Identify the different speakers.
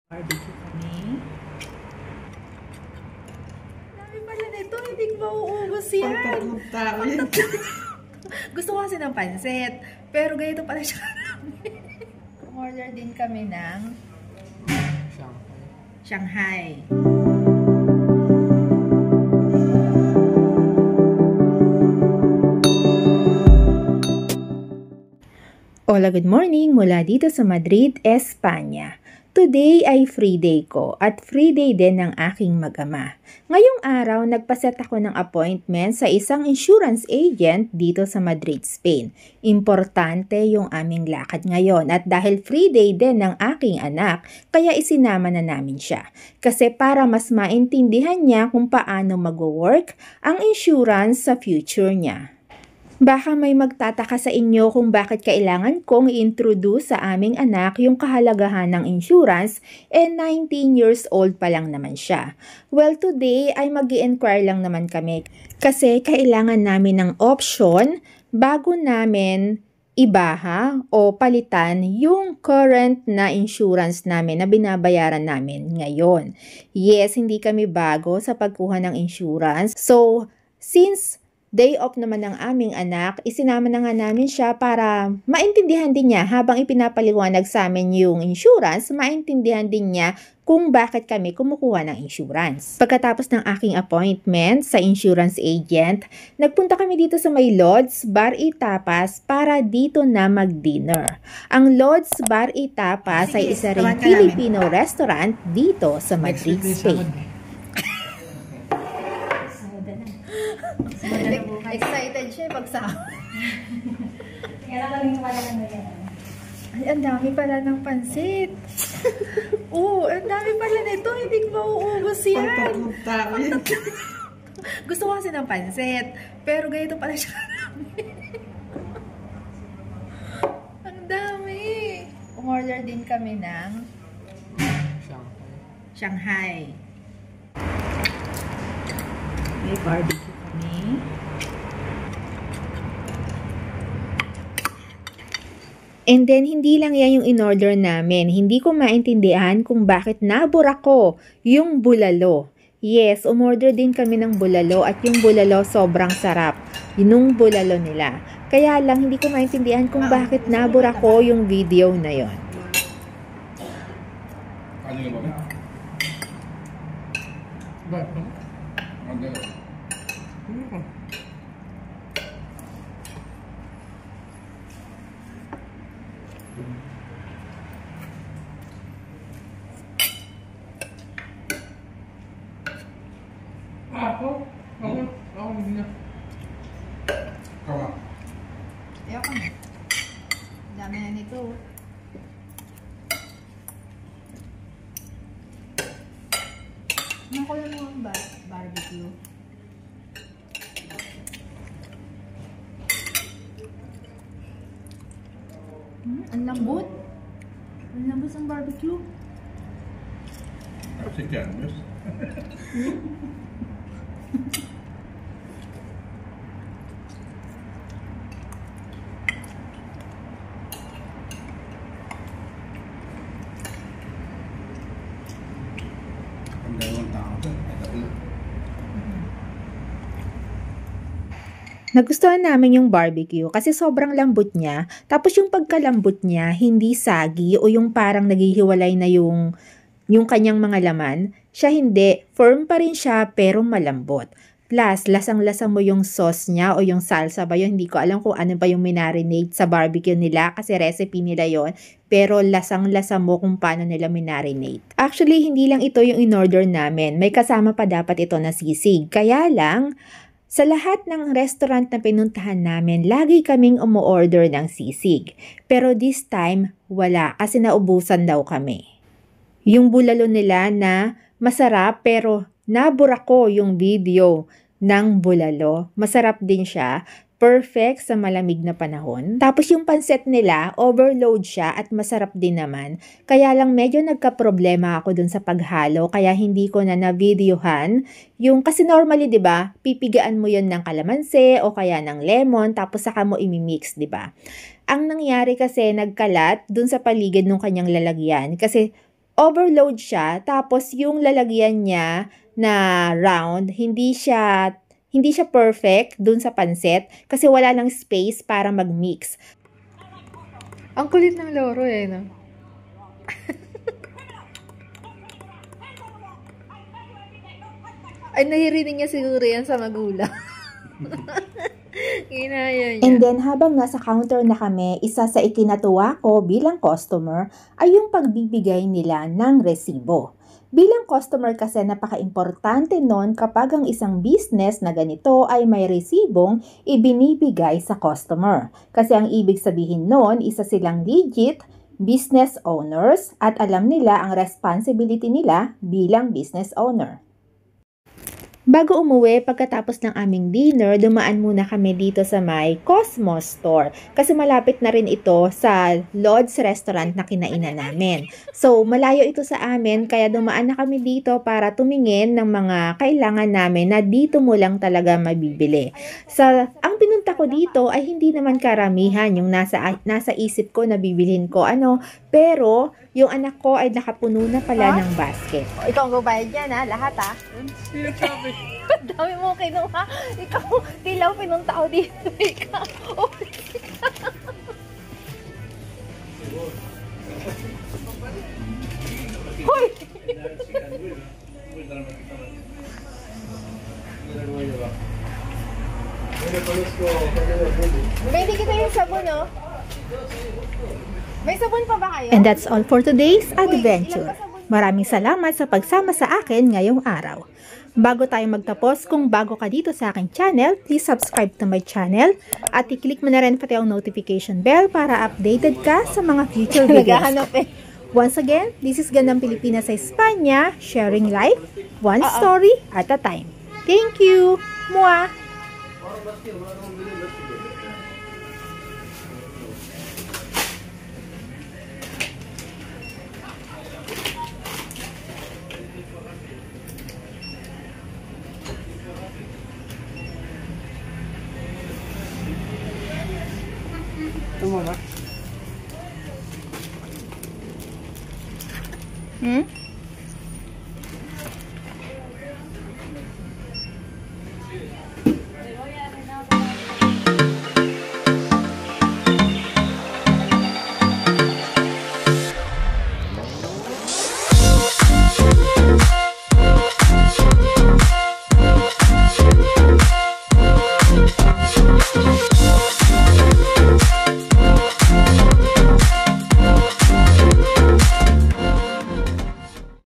Speaker 1: Barbecue kami. Dami pala nito, hindi ko mauubos yan.
Speaker 2: Pagtatlong tao yan.
Speaker 1: Gusto ko kasi ng pansit, pero ganito pala siya karami. Order din kami ng Shanghai. Hola, good morning mula dito sa Madrid, Espanya. Today ay free day ko at free day din ng aking mag-ama. Ngayong araw, nagpaset ako ng appointment sa isang insurance agent dito sa Madrid, Spain. Importante yung aming lakad ngayon at dahil free day din ng aking anak, kaya isinama na namin siya. Kasi para mas maintindihan niya kung paano mag-work ang insurance sa future niya. Baka may magtataka sa inyo kung bakit kailangan kong i-introduce sa aming anak yung kahalagahan ng insurance 19 years old pa lang naman siya. Well, today ay mag-i-inquire lang naman kami kasi kailangan namin ng option bago namin ibaha o palitan yung current na insurance namin na binabayaran namin ngayon. Yes, hindi kami bago sa pagkuha ng insurance. So, since day off naman ng aming anak, isinama na nga namin siya para maintindihan din niya habang ipinapaliwanag sa amin yung insurance, maintindihan din niya kung bakit kami kumukuha ng insurance. Pagkatapos ng aking appointment sa insurance agent, nagpunta kami dito sa may Lodz Bar y Tapas para dito na mag-dinner. Ang Lodz Bar y Tapas ay isa ring Filipino restaurant dito sa Madrid, Spain. Excited siya pagsama.
Speaker 3: Kaya lang pala ng yan.
Speaker 1: Ay, ang dami pala ng pansit. Oo, ang dami pala nito. Hindi ko mauubos yan.
Speaker 2: Pagtatlong tao yan.
Speaker 1: Gusto ko kasi ng pansit, pero ganito pala siya karami. Ang dami. Umorder din kami ng Shanghai. May barbecue kami. And then, hindi lang yan yung in-order namin. Hindi ko maintindihan kung bakit nabura ko yung bulalo. Yes, umorder din kami ng bulalo at yung bulalo sobrang sarap. Yung bulalo nila. Kaya lang, hindi ko maintindihan kung bakit nabura ko yung video na yon.
Speaker 4: Ano yung babi?
Speaker 2: Ba?
Speaker 4: Ano?
Speaker 2: Ako, hindi na.
Speaker 4: Kawa.
Speaker 1: Ayoko na. Dami na nito. Nakulang mo ang barbecue. Ang lambot. Ang lambot ng barbecue.
Speaker 4: Kasi canvas. Ang dalawang tao ito.
Speaker 1: Nagustuhan namin yung barbecue kasi sobrang lambot niya. Tapos yung pagkalambot niya, hindi sagi o yung parang naghihiwalay na yung kanyang mga laman. Siya hindi. Firm pa rin siya pero malambot. Plus, lasang-lasa mo yung sauce niya o yung salsa ba yun. Hindi ko alam kung ano ba yung minarinate sa barbecue nila kasi recipe nila yon. Pero lasang-lasa mo kung paano nila minarinate. Actually, hindi lang ito yung in-order namin. May kasama pa dapat ito na sisig. Kaya lang, sa lahat ng restaurant na pinuntahan namin, lagi kaming umu-order ng sisig. Pero this time, wala kasi naubusan daw kami. Yung bulalo nila na masarap pero nabura ko yung video ng bulalo. Masarap din siya. Perfect sa malamig na panahon. Tapos yung pansit nila, overload siya at masarap din naman. Kaya lang medyo nagka-problema ako dun sa paghalo kaya hindi ko na na-videohan. Yung kasi normally 'di ba, pipigaan mo 'yon ng kalamansi o kaya ng lemon tapos saka mo imimix, 'di ba? Ang nangyari kasi nagkalat dun sa paligid ng kanyang lalagyan kasi overload siya, tapos yung lalagyan niya na round, hindi siya perfect dun sa pansit kasi wala lang space para mag-mix. Ang kulit ng loro no? Ay, naririnig niya siguro yan sa magulang. Ginaya niya. And then, habang nasa counter na kami, isa sa ikinatuwa ko bilang customer ay yung pagbibigay nila ng resibo. Bilang customer kasi napaka-importante nun kapag ang isang business na ganito ay may resibong ibinibigay sa customer. Kasi ang ibig sabihin nun, isa silang legit business owners at alam nila ang responsibility nila bilang business owner. Bago umuwi, pagkatapos ng aming dinner, dumaan muna kami dito sa may Cosmos Store. Kasi malapit na rin ito sa Lod's Restaurant na kinainan namin. So, malayo ito sa amin, kaya dumaan na kami dito para tumingin ng mga kailangan namin na dito mo lang talaga mabibili. Ang pinunta ko dito ay hindi naman karamihan yung nasa isip ko na bibilhin ko. Pero yung anak ko ay nakapuno na pala ng basket. Ikaw ang gubayad yan lahat
Speaker 4: Sinasabi.
Speaker 1: Dami mo kinuha. Ikaw, dilaw pinunta ko dito. Ikaw. Hoy! Ready kita yung sabon, May sabon pa ba kayo? And that's all for today's adventure. Maraming salamat sa pagsama sa akin ngayong araw. Bago tayo magtapos, kung bago ka dito sa aking channel, please subscribe to my channel at i-click mo na rin pati ang notification bell para updated ka sa mga future videos. Once again, this is Gandang Pilipinas sa Espanya, sharing life, one story at a time. Thank you! Mua!
Speaker 2: Tama ba?